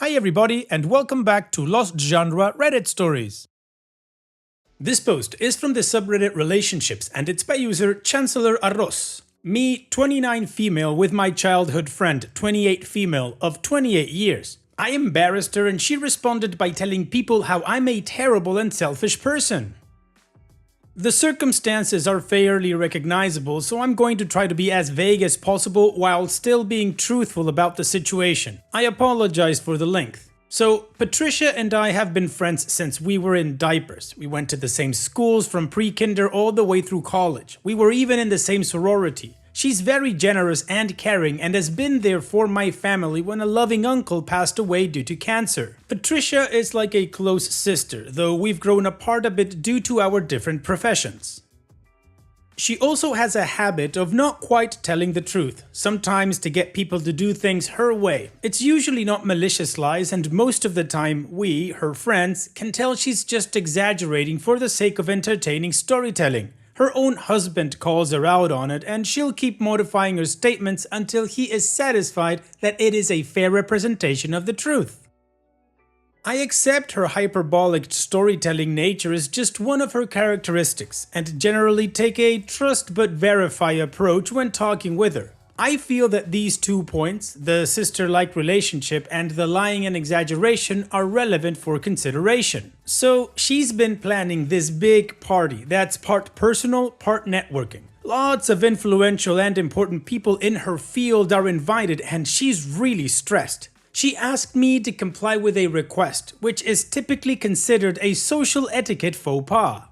Hi everybody and welcome back to Lost Genre Reddit Stories. This post is from the subreddit Relationships and it's by user Chancellor Arroz. Me, 29 female with my childhood friend, 28 female of 28 years. I embarrassed her and she responded by telling people how I'm a terrible and selfish person. The circumstances are fairly recognizable, so I'm going to try to be as vague as possible while still being truthful about the situation. I apologize for the length. So, Patricia and I have been friends since we were in diapers. We went to the same schools from pre-kinder all the way through college. We were even in the same sorority. She's very generous and caring and has been there for my family when a loving uncle passed away due to cancer. Patricia is like a close sister, though we've grown apart a bit due to our different professions. She also has a habit of not quite telling the truth, sometimes to get people to do things her way. It's usually not malicious lies, and most of the time we, her friends, can tell she's just exaggerating for the sake of entertaining storytelling. Her own husband calls her out on it, and she'll keep modifying her statements until he is satisfied that it is a fair representation of the truth. I accept her hyperbolic storytelling nature is just one of her characteristics, and generally take a trust but verify approach when talking with her. I feel that these 2 points, the sister-like relationship and the lying and exaggeration, are relevant for consideration. So she's been planning this big party that's part personal, part networking. Lots of influential and important people in her field are invited and she's really stressed. She asked me to comply with a request, which is typically considered a social etiquette faux pas.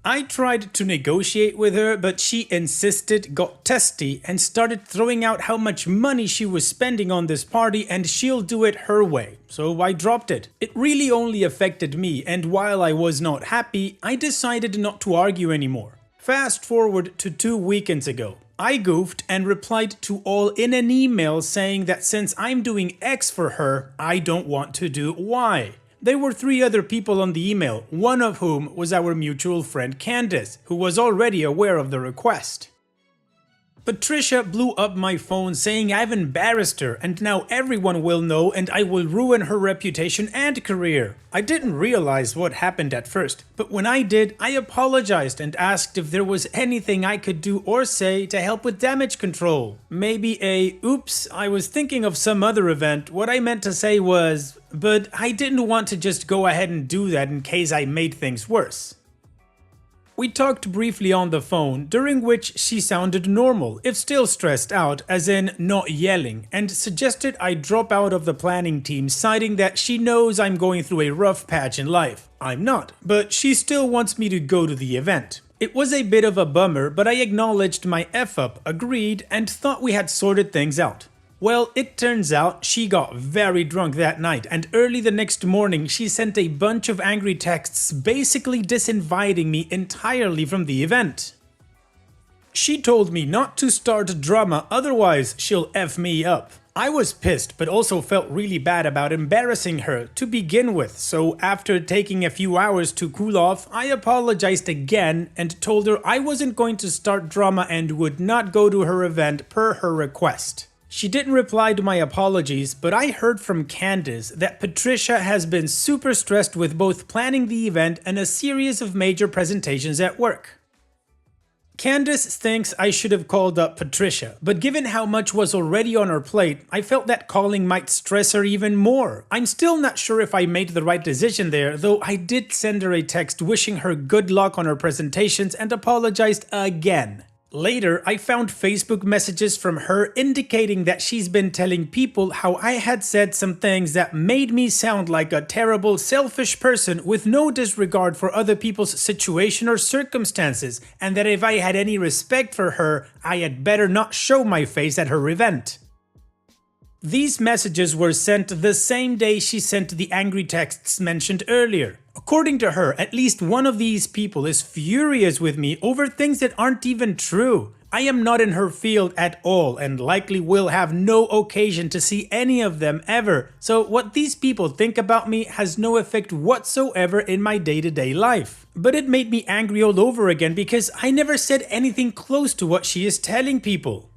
I tried to negotiate with her, but she insisted, got testy, and started throwing out how much money she was spending on this party and she'll do it her way, so I dropped it. It really only affected me, and while I was not happy, I decided not to argue anymore. Fast forward to 2 weekends ago. I goofed and replied to all in an email saying that since I'm doing X for her, I don't want to do Y. There were 3 other people on the email, one of whom was our mutual friend Candace, who was already aware of the request. Patricia blew up my phone saying I've embarrassed her and now everyone will know and I will ruin her reputation and career. I didn't realize what happened at first, but when I did, I apologized and asked if there was anything I could do or say to help with damage control. Maybe a, oops, I was thinking of some other event. What I meant to say was, but I didn't want to just go ahead and do that in case I made things worse. We talked briefly on the phone, during which she sounded normal, if still stressed out, as in not yelling, and suggested I drop out of the planning team, citing that she knows I'm going through a rough patch in life. I'm not, but she still wants me to go to the event. It was a bit of a bummer, but I acknowledged my F-up, agreed, and thought we had sorted things out. Well, it turns out she got very drunk that night, and early the next morning she sent a bunch of angry texts basically disinviting me entirely from the event. She told me not to start drama, otherwise she'll F me up. I was pissed, but also felt really bad about embarrassing her to begin with, so after taking a few hours to cool off, I apologized again and told her I wasn't going to start drama and would not go to her event per her request. She didn't reply to my apologies, but I heard from Candace that Patricia has been super stressed with both planning the event and a series of major presentations at work. Candace thinks I should have called up Patricia, but given how much was already on her plate, I felt that calling might stress her even more. I'm still not sure if I made the right decision there, though I did send her a text wishing her good luck on her presentations and apologized again. Later, I found Facebook messages from her indicating that she's been telling people how I had said some things that made me sound like a terrible, selfish person with no disregard for other people's situation or circumstances, and that if I had any respect for her, I had better not show my face at her event. These messages were sent the same day she sent the angry texts mentioned earlier. According to her, at least one of these people is furious with me over things that aren't even true. I am not in her field at all and likely will have no occasion to see any of them ever, so what these people think about me has no effect whatsoever in my day-to-day life. But it made me angry all over again because I never said anything close to what she is telling people.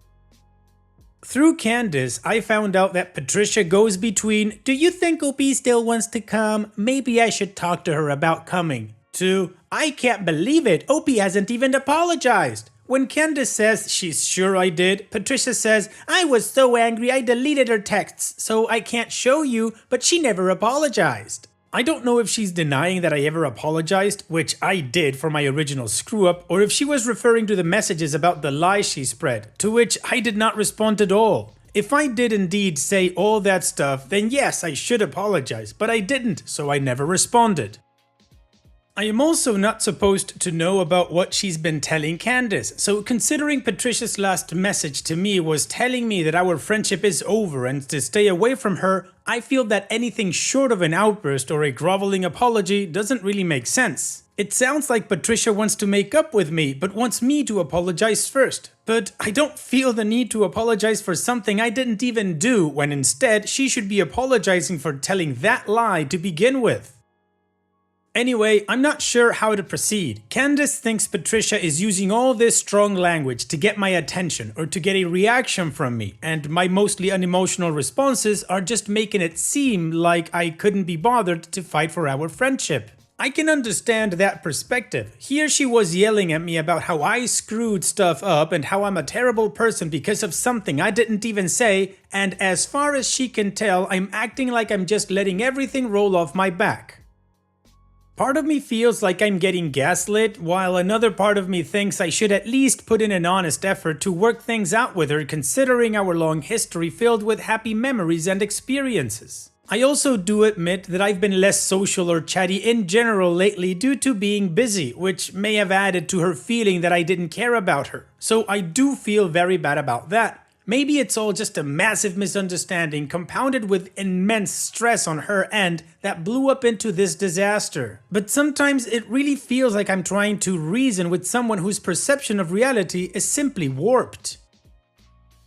Through Candace, I found out that Patricia goes between, "Do you think OP still wants to come? Maybe I should talk to her about coming," to, "I can't believe it, OP hasn't even apologized." When Candace says she's sure I did, Patricia says, "I was so angry I deleted her texts, so I can't show you, but she never apologized." I don't know if she's denying that I ever apologized, which I did for my original screw-up, or if she was referring to the messages about the lies she spread, to which I did not respond at all. If I did indeed say all that stuff, then yes, I should apologize, but I didn't, so I never responded. I am also not supposed to know about what she's been telling Candace, so considering Patricia's last message to me was telling me that our friendship is over and to stay away from her, I feel that anything short of an outburst or a groveling apology doesn't really make sense. It sounds like Patricia wants to make up with me, but wants me to apologize first. But I don't feel the need to apologize for something I didn't even do, when instead she should be apologizing for telling that lie to begin with. Anyway, I'm not sure how to proceed. Candace thinks Patricia is using all this strong language to get my attention or to get a reaction from me, and my mostly unemotional responses are just making it seem like I couldn't be bothered to fight for our friendship. I can understand that perspective. Here she was yelling at me about how I screwed stuff up and how I'm a terrible person because of something I didn't even say, and as far as she can tell, I'm acting like I'm just letting everything roll off my back. Part of me feels like I'm getting gaslit, while another part of me thinks I should at least put in an honest effort to work things out with her, considering our long history filled with happy memories and experiences. I also do admit that I've been less social or chatty in general lately due to being busy, which may have added to her feeling that I didn't care about her. So I do feel very bad about that. Maybe it's all just a massive misunderstanding compounded with immense stress on her end that blew up into this disaster. But sometimes it really feels like I'm trying to reason with someone whose perception of reality is simply warped.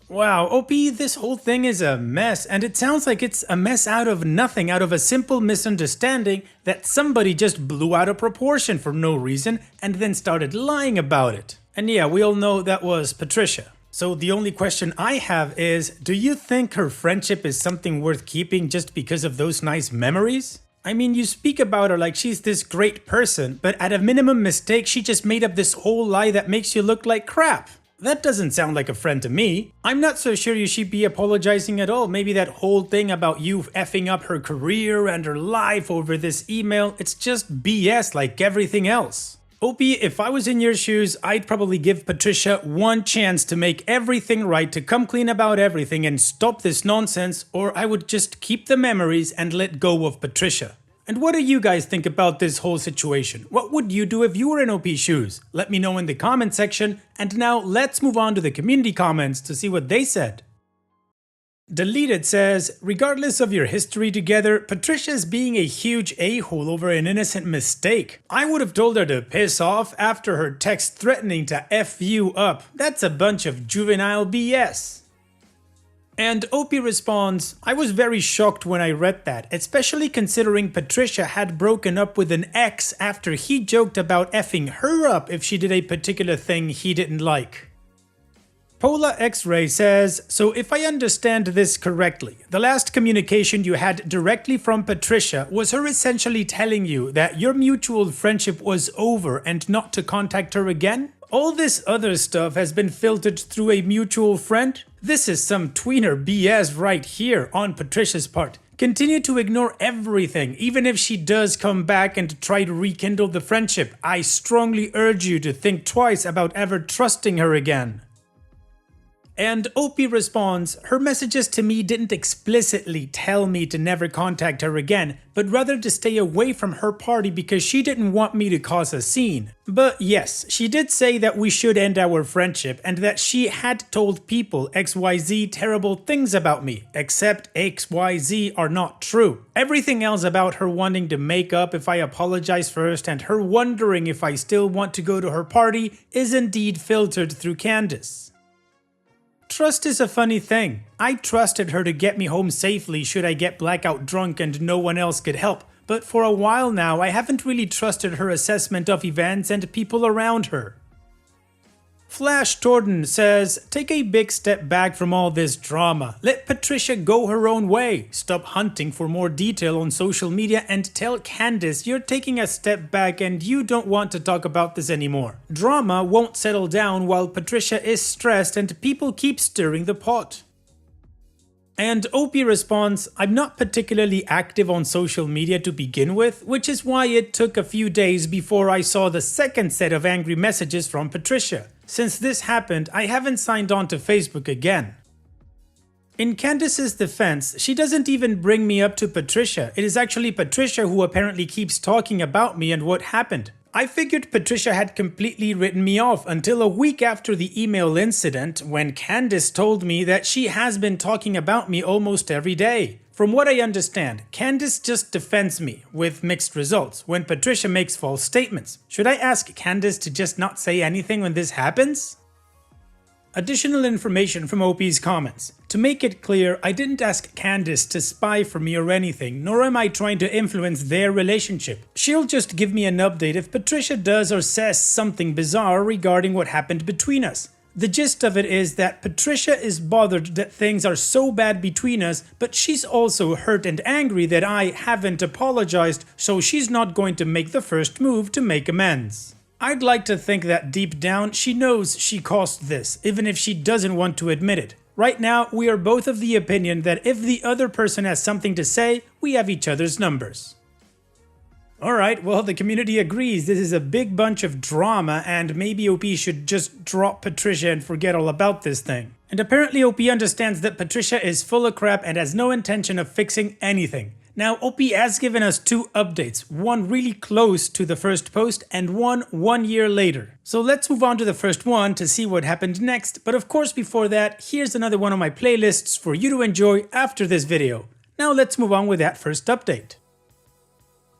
Wow, OP, this whole thing is a mess, and it sounds like it's a mess out of nothing, out of a simple misunderstanding that somebody just blew out of proportion for no reason and then started lying about it. And yeah, we all know that was Patricia. So the only question I have is, do you think her friendship is something worth keeping just because of those nice memories? I mean, you speak about her like she's this great person, but at a minimum mistake, she just made up this whole lie that makes you look like crap. That doesn't sound like a friend to me. I'm not so sure you should be apologizing at all. Maybe that whole thing about you effing up her career and her life over this email, it's just BS like everything else. OP, if I was in your shoes, I'd probably give Patricia one chance to make everything right, to come clean about everything and stop this nonsense, or I would just keep the memories and let go of Patricia. And what do you guys think about this whole situation? What would you do if you were in OP's shoes? Let me know in the comment section, and now let's move on to the community comments to see what they said. Deleted says, regardless of your history together, Patricia's being a huge a-hole over an innocent mistake. I would have told her to piss off after her text threatening to F you up. That's a bunch of juvenile BS. And OP responds, I was very shocked when I read that, especially considering Patricia had broken up with an ex after he joked about effing her up if she did a particular thing he didn't like. Pola X-Ray says, so if I understand this correctly, the last communication you had directly from Patricia was her essentially telling you that your mutual friendship was over and not to contact her again? All this other stuff has been filtered through a mutual friend? This is some tweener BS right here on Patricia's part. Continue to ignore everything, even if she does come back and try to rekindle the friendship. I strongly urge you to think twice about ever trusting her again. And OP responds, her messages to me didn't explicitly tell me to never contact her again, but rather to stay away from her party because she didn't want me to cause a scene. But yes, she did say that we should end our friendship and that she had told people XYZ terrible things about me, except XYZ are not true. Everything else about her wanting to make up if I apologize first and her wondering if I still want to go to her party is indeed filtered through Candace. Trust is a funny thing. I trusted her to get me home safely should I get blackout drunk and no one else could help, but for a while now I haven't really trusted her assessment of events and people around her. Flash Torton says, take a big step back from all this drama. Let Patricia go her own way. Stop hunting for more detail on social media and tell Candace you're taking a step back and you don't want to talk about this anymore. Drama won't settle down while Patricia is stressed and people keep stirring the pot. And Opie responds, I'm not particularly active on social media to begin with, which is why it took a few days before I saw the second set of angry messages from Patricia. Since this happened, I haven't signed on to Facebook again. In Candace's defense, she doesn't even bring me up to Patricia. It is actually Patricia who apparently keeps talking about me and what happened. I figured Patricia had completely written me off until a week after the email incident when Candace told me that she has been talking about me almost every day. From what I understand, Candace just defends me, with mixed results, when Patricia makes false statements. Should I ask Candace to just not say anything when this happens? Additional information from OP's comments. To make it clear, I didn't ask Candace to spy for me or anything, nor am I trying to influence their relationship. She'll just give me an update if Patricia does or says something bizarre regarding what happened between us. The gist of it is that Patricia is bothered that things are so bad between us, but she's also hurt and angry that I haven't apologized, so she's not going to make the first move to make amends. I'd like to think that deep down she knows she caused this, even if she doesn't want to admit it. Right now, we are both of the opinion that if the other person has something to say, we have each other's numbers. Alright, well, the community agrees this is a big bunch of drama and maybe OP should just drop Patricia and forget all about this thing. And apparently OP understands that Patricia is full of crap and has no intention of fixing anything. Now, OP has given us two updates, one really close to the first post and one year later. So let's move on to the first one to see what happened next, but of course before that, here's another one of my playlists for you to enjoy after this video. Now let's move on with that first update.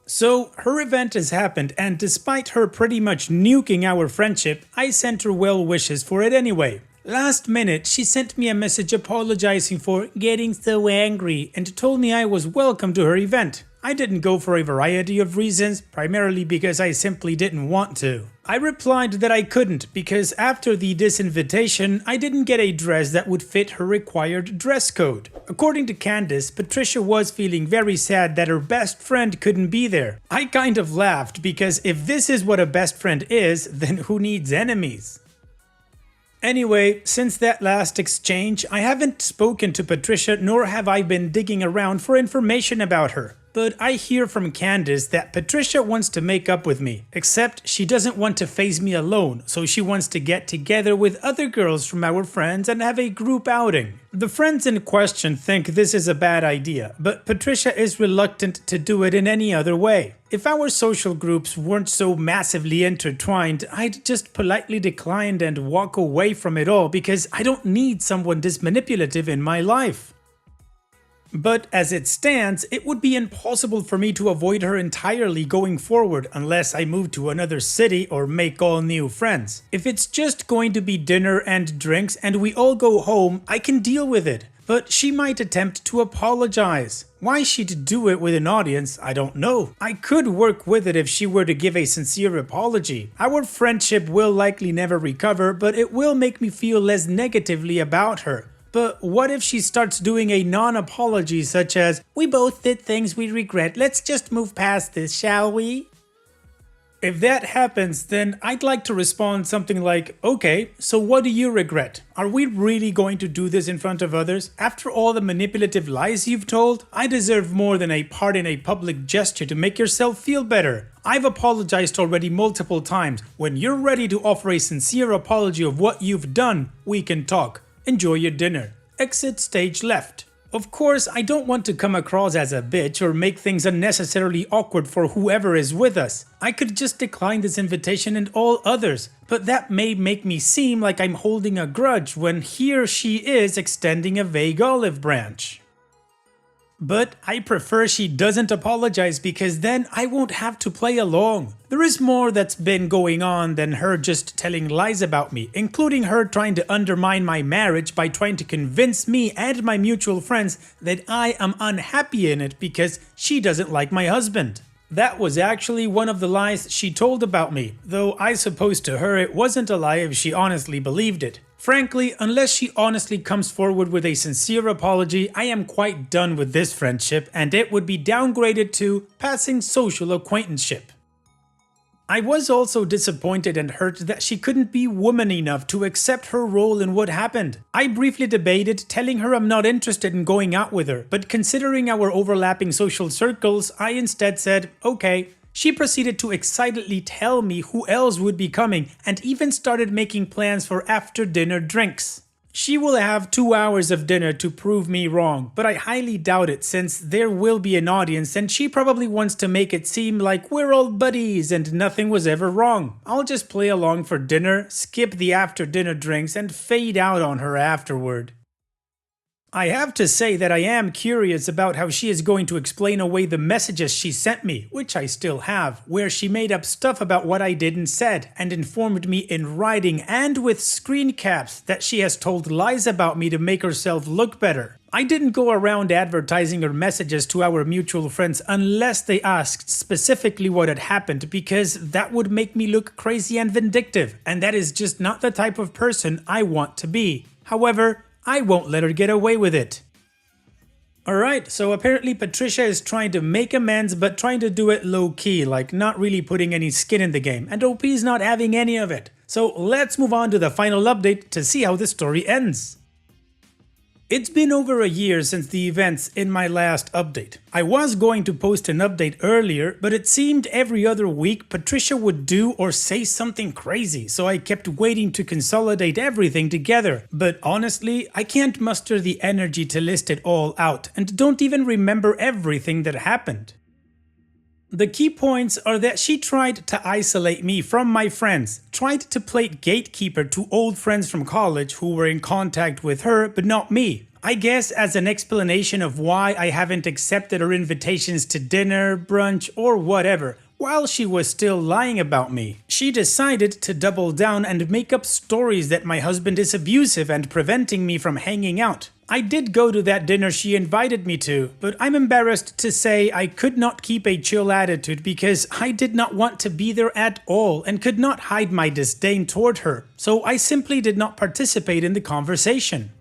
So, her event has happened and despite her pretty much nuking our friendship, I sent her well wishes for it anyway. Last minute, she sent me a message apologizing for getting so angry and told me I was welcome to her event. I didn't go for a variety of reasons, primarily because I simply didn't want to. I replied that I couldn't because after the disinvitation, I didn't get a dress that would fit her required dress code. According to Candace, Patricia was feeling very sad that her best friend couldn't be there. I kind of laughed because if this is what a best friend is, then who needs enemies? Anyway, since that last exchange, I haven't spoken to Patricia nor have I been digging around for information about her. But I hear from Candace that Patricia wants to make up with me, except she doesn't want to face me alone, so she wants to get together with other girls from our friends and have a group outing. The friends in question think this is a bad idea, but Patricia is reluctant to do it in any other way. If our social groups weren't so massively intertwined, I'd just politely decline and walk away from it all because I don't need someone this manipulative in my life. But as it stands, it would be impossible for me to avoid her entirely going forward unless I move to another city or make all new friends. If it's just going to be dinner and drinks and we all go home, I can deal with it. But she might attempt to apologize. Why she'd do it with an audience, I don't know. I could work with it if she were to give a sincere apology. Our friendship will likely never recover, but it will make me feel less negatively about her. But what if she starts doing a non-apology such as, we both did things we regret, let's just move past this, shall we? If that happens, then I'd like to respond something like, okay, so what do you regret? Are we really going to do this in front of others? After all the manipulative lies you've told, I deserve more than a part in a public gesture to make yourself feel better. I've apologized already multiple times. When you're ready to offer a sincere apology of what you've done, we can talk. Enjoy your dinner. Exit stage left. Of course, I don't want to come across as a bitch or make things unnecessarily awkward for whoever is with us. I could just decline this invitation and all others, but that may make me seem like I'm holding a grudge when here she is extending a vague olive branch. But I prefer she doesn't apologize because then I won't have to play along. There is more that's been going on than her just telling lies about me, including her trying to undermine my marriage by trying to convince me and my mutual friends that I am unhappy in it because she doesn't like my husband. That was actually one of the lies she told about me, though I suppose to her it wasn't a lie if she honestly believed it. Frankly, unless she honestly comes forward with a sincere apology, I am quite done with this friendship and it would be downgraded to passing social acquaintanceship. I was also disappointed and hurt that she couldn't be woman enough to accept her role in what happened. I briefly debated telling her I'm not interested in going out with her, but considering our overlapping social circles, I instead said, okay. She proceeded to excitedly tell me who else would be coming and even started making plans for after-dinner drinks. She will have 2 hours of dinner to prove me wrong, but I highly doubt it since there will be an audience and she probably wants to make it seem like we're all buddies and nothing was ever wrong. I'll just play along for dinner, skip the after-dinner drinks, and fade out on her afterward. I have to say that I am curious about how she is going to explain away the messages she sent me, which I still have, where she made up stuff about what I did and said, and informed me in writing and with screen caps that she has told lies about me to make herself look better. I didn't go around advertising her messages to our mutual friends unless they asked specifically what had happened, because that would make me look crazy and vindictive, and that is just not the type of person I want to be. However, I won't let her get away with it. Alright, so apparently Patricia is trying to make amends but trying to do it low-key, like not really putting any skin in the game, and OP's not having any of it. So let's move on to the final update to see how the story ends. It's been over a year since the events in my last update. I was going to post an update earlier, but it seemed every other week Patricia would do or say something crazy, so I kept waiting to consolidate everything together. But honestly, I can't muster the energy to list it all out, and don't even remember everything that happened. The key points are that she tried to isolate me from my friends, tried to play gatekeeper to old friends from college who were in contact with her but not me. I guess as an explanation of why I haven't accepted her invitations to dinner, brunch, or whatever, while she was still lying about me. She decided to double down and make up stories that my husband is abusive and preventing me from hanging out. I did go to that dinner she invited me to, but I'm embarrassed to say I could not keep a chill attitude because I did not want to be there at all and could not hide my disdain toward her, so I simply did not participate in the conversation.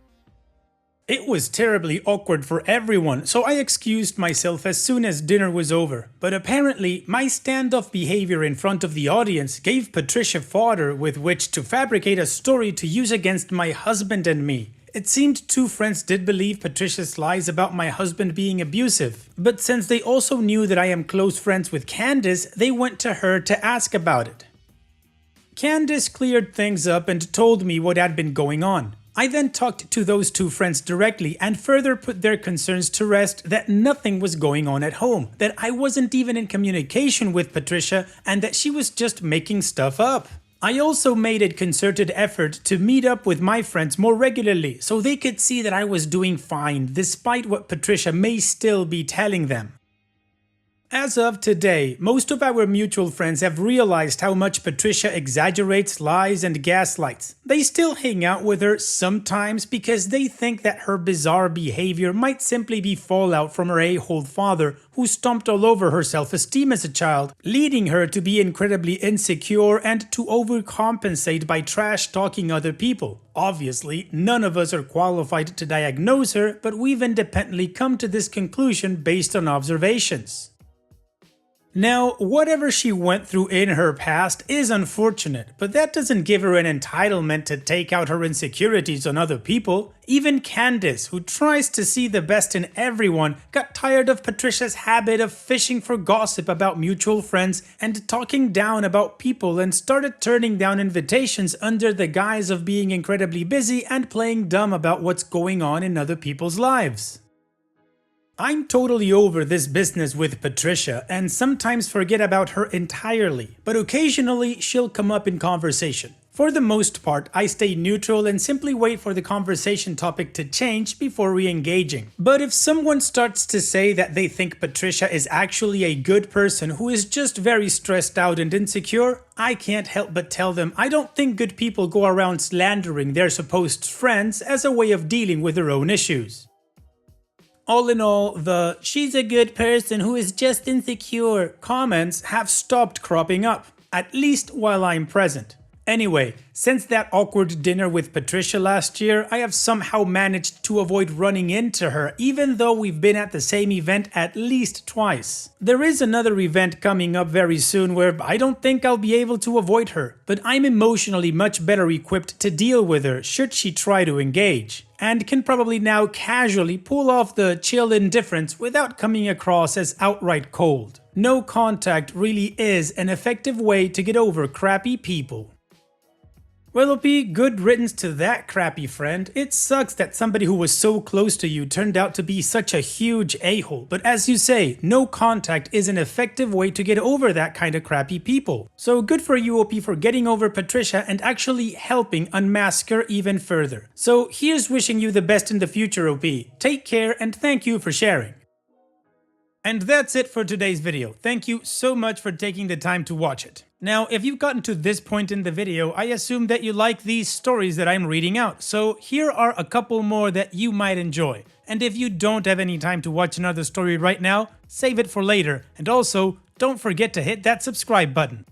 It was terribly awkward for everyone, so I excused myself as soon as dinner was over. But apparently, my standoff behavior in front of the audience gave Patricia fodder with which to fabricate a story to use against my husband and me. It seemed two friends did believe Patricia's lies about my husband being abusive, but since they also knew that I am close friends with Candice, they went to her to ask about it. Candice cleared things up and told me what had been going on. I then talked to those two friends directly and further put their concerns to rest that nothing was going on at home, that I wasn't even in communication with Patricia, and that she was just making stuff up. I also made a concerted effort to meet up with my friends more regularly so they could see that I was doing fine despite what Patricia may still be telling them. As of today, most of our mutual friends have realized how much Patricia exaggerates, lies, and gaslights. They still hang out with her sometimes because they think that her bizarre behavior might simply be fallout from her a-hole father who stomped all over her self-esteem as a child, leading her to be incredibly insecure and to overcompensate by trash-talking other people. Obviously, none of us are qualified to diagnose her, but we've independently come to this conclusion based on observations. Now, whatever she went through in her past is unfortunate, but that doesn't give her an entitlement to take out her insecurities on other people. Even Candice, who tries to see the best in everyone, got tired of Patricia's habit of fishing for gossip about mutual friends and talking down about people and started turning down invitations under the guise of being incredibly busy and playing dumb about what's going on in other people's lives. I'm totally over this business with Patricia and sometimes forget about her entirely, but occasionally she'll come up in conversation. For the most part, I stay neutral and simply wait for the conversation topic to change before re-engaging. But if someone starts to say that they think Patricia is actually a good person who is just very stressed out and insecure, I can't help but tell them I don't think good people go around slandering their supposed friends as a way of dealing with their own issues. All in all, the "she's a good person who is just insecure" comments have stopped cropping up, at least while I'm present. Anyway, since that awkward dinner with Patricia last year, I have somehow managed to avoid running into her, even though we've been at the same event at least twice. There is another event coming up very soon where I don't think I'll be able to avoid her, but I'm emotionally much better equipped to deal with her should she try to engage, and can probably now casually pull off the chill indifference without coming across as outright cold. No contact really is an effective way to get over crappy people. Well, OP, good riddance to that crappy friend. It sucks that somebody who was so close to you turned out to be such a huge a-hole, but as you say, no contact is an effective way to get over that kind of crappy people. So good for you, OP, for getting over Patricia and actually helping unmask her even further. So here's wishing you the best in the future, OP. Take care and thank you for sharing. And that's it for today's video. Thank you so much for taking the time to watch it. Now, if you've gotten to this point in the video, I assume that you like these stories that I'm reading out, so here are a couple more that you might enjoy. And if you don't have any time to watch another story right now, save it for later, and also, don't forget to hit that subscribe button.